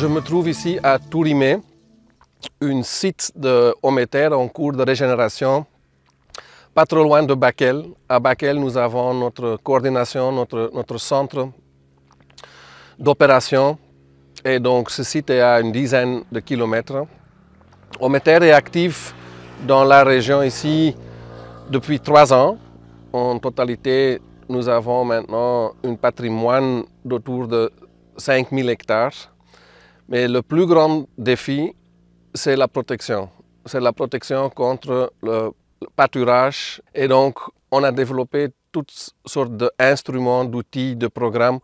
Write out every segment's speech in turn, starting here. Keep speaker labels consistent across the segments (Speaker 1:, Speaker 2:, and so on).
Speaker 1: Je me trouve ici à Tourimé, un site de Hométer en cours de régénération, pas trop loin de Bakel. À Bakel, nous avons notre coordination, notre centre d'opération. Et donc, ce site est à une dizaine de kilomètres. Hométer est actif dans la région ici depuis 3 ans. En totalité, nous avons maintenant un patrimoine d'autour de 5000 hectares. Mais le plus grand défi, c'est la protection. C'est la protection contre le pâturage. Et donc, on a développé toutes sortes d'instruments, d'outils, de programmes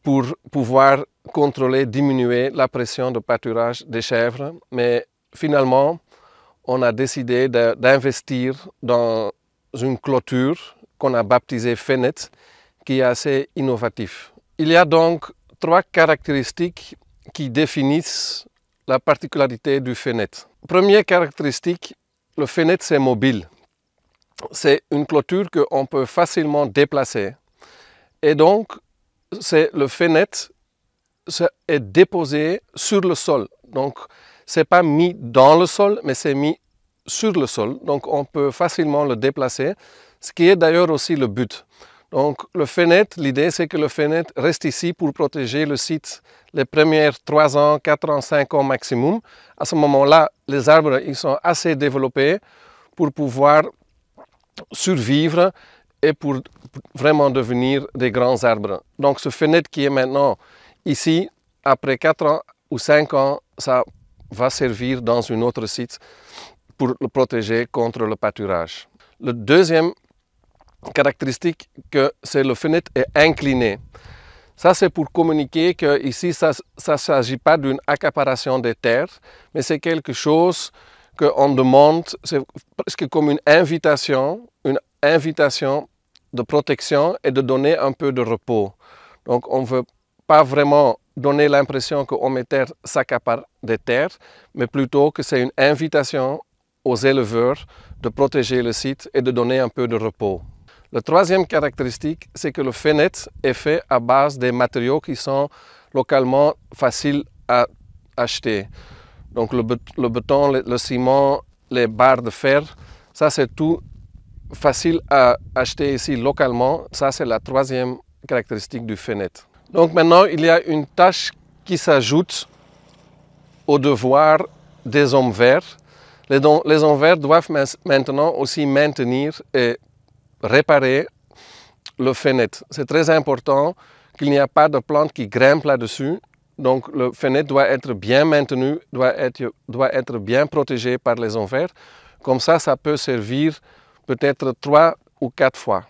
Speaker 1: pour pouvoir contrôler, diminuer la pression de pâturage des chèvres. Mais finalement, on a décidé d'investir dans une clôture qu'on a baptisée Fenet, qui est assez innovatif. Il y a donc 3 caractéristiques qui définissent la particularité du Fenet. Première caractéristique, le Fenet c'est mobile. C'est une clôture qu'on peut facilement déplacer. Et donc, le Fenet est déposé sur le sol. Donc, ce n'est pas mis dans le sol, mais c'est mis sur le sol. Donc, on peut facilement le déplacer, ce qui est d'ailleurs aussi le but. Donc, le Fenet, l'idée, c'est que le Fenet reste ici pour protéger le site les premiers 3 ans, 4 ans, 5 ans maximum. À ce moment-là, les arbres ils sont assez développés pour pouvoir survivre et pour vraiment devenir des grands arbres. Donc, ce Fenet qui est maintenant ici, après 4 ans ou 5 ans, ça va servir dans un autre site pour le protéger contre le pâturage. Le deuxième caractéristique, c'est le Fenet est incliné. Ça, c'est pour communiquer qu'ici, ça ne s'agit pas d'une accaparation des terres, mais c'est quelque chose qu'on demande, c'est presque comme une invitation de protection et de donner un peu de repos. Donc, on ne veut pas vraiment donner l'impression que Hométer s'accapare des terres, mais plutôt que c'est une invitation aux éleveurs de protéger le site et de donner un peu de repos. La troisième caractéristique, c'est que le Fenet est fait à base des matériaux qui sont localement faciles à acheter. Donc le béton, le ciment, les barres de fer, ça c'est tout facile à acheter ici localement. Ça c'est la troisième caractéristique du Fenet. Donc maintenant, il y a une tâche qui s'ajoute au devoir des hommes verts. Les hommes verts doivent maintenant aussi maintenir et réparer le Fenet. C'est très important qu'il n'y ait pas de plantes qui grimpent là-dessus. Donc le Fenet doit être bien maintenu, doit être bien protégé par les hommes verts. Comme ça peut servir peut-être 3 ou 4 fois.